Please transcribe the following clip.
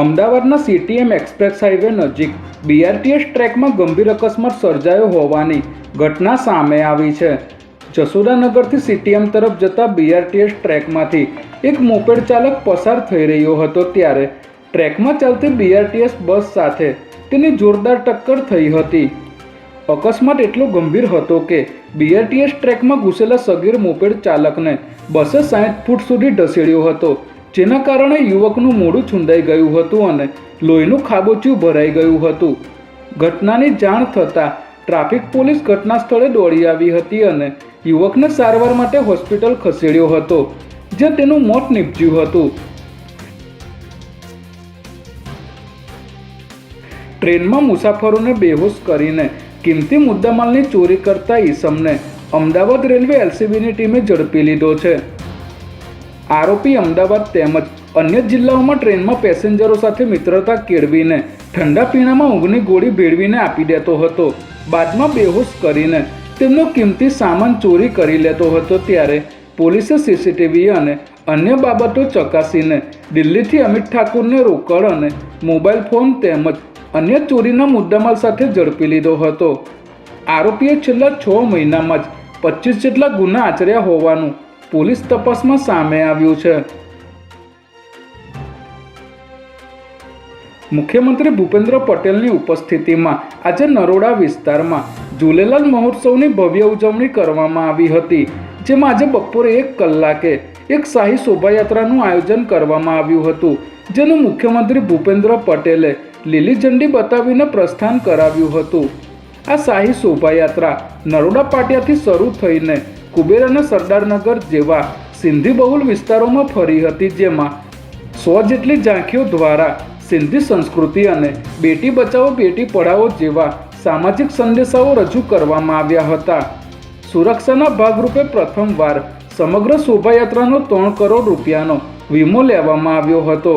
અમદાવાદના CTM express highway નજીક BRTS ટ્રેકમાં ગંભીર અકસ્માત સર્જાયો હોવાની ઘટના સામે આવી છે। જશોદાનગરથી સીટીએમ તરફ જતા બીઆરટીએસ ટ્રેકમાંથી એક મોપેડ ચાલક પસાર થઈ રહ્યો હતો ત્યારે ટ્રેકમાં ચાલતી બીઆરટીએસ બસ સાથે તેની જોરદાર ટક્કર થઈ હતી। અકસ્માત એટલો ગંભીર હતો કે બીઆરટીએસ ટ્રેકમાં ઘૂસેલા સગીર મોપેડ ચાલકને બસે 60 ફૂટ સુધી ઢસેડ્યો હતો, જેના કારણે યુવકનું મોઢું છૂંદાઈ ગયું હતું અને લોહીનું ખાબોચિયું ભરાઈ ગયું હતું। ઘટનાની જાણ થતાં ટ્રાફિક પોલીસ ઘટના સ્થળે દોડી આવી હતી અને યુવકને સારવાર માટે હોસ્પિટલ ખસેડ્યો હતો, જ્યાં તેનું મોત નીપજ્યું હતું। ટ્રેનમાં મુસાફરોને બેહોશ કરીને કિંમતી મુદ્દામાલની ચોરી કરતા ઈસમને અમદાવાદ રેલવે એલસીબીની ટીમે ઝડપી લીધો છે। આરોપી અમદાવાદ તેમજ અન્ય જિલ્લાઓમાં ટ્રેનમાં પેસેન્જરો સાથે મિત્રતા કેળવીને ઠંડા પીણામાં ઊંઘની ગોળી ભેળવીને આપી દેતો હતો, બાદમાં બેહોશ કરીને તેમનો કિંમતી સામાન ચોરી કરી લેતો હતો। ત્યારે પોલીસે સીસીટીવી અને અન્ય બાબતો ચકાસીને દિલ્હીથી અમિત ઠાકુરને રોકડ અને મોબાઈલ ફોન તેમજ અન્ય ચોરીના મુદ્દામાલ સાથે ઝડપી લીધો હતો। આરોપીએ છેલ્લા 6 મહિનામાં જ 25 જેટલા ગુના આચર્યા હોવાનું પોલીસ તપાસમાં સામે આવ્યું છે। મુખ્યમંત્રી ભૂપેન્દ્ર પટેલની ઉપસ્થિતિમાં આજે નરોડા વિસ્તારમાં ઝૂલેલાલ મહોત્સવની ભવ્ય ઉજવણી કરવામાં આવી હતી, જેમાં આજે બપોરે 1 કલાકે એક શાહી શોભાયાત્રાનું આયોજન કરવામાં આવ્યું હતું, જેનું મુખ્યમંત્રી ભૂપેન્દ્ર પટેલે લીલી ઝંડી બતાવીને પ્રસ્થાન કરાવ્યું હતું। આ શાહી શોભાયાત્રા નરોડા પાટિયાથી શરૂ થઈને કુબેર અને સરદારનગર જેવા સિંધી બહુલ વિસ્તારોમાં ફરી હતી, જેમાં 100 જેટલી ઝાંખીઓ દ્વારા સિંધી સંસ્કૃતિ અને બેટી બચાવો બેટી પઢાઓ જેવા સામાજિક સંદેશાઓ રજૂ કરવામાં આવ્યા હતા। સુરક્ષાના ભાગરૂપે પ્રથમવાર સમગ્ર શોભાયાત્રાનો 3 કરોડ રૂપિયાનો વીમો લેવામાં આવ્યો હતો।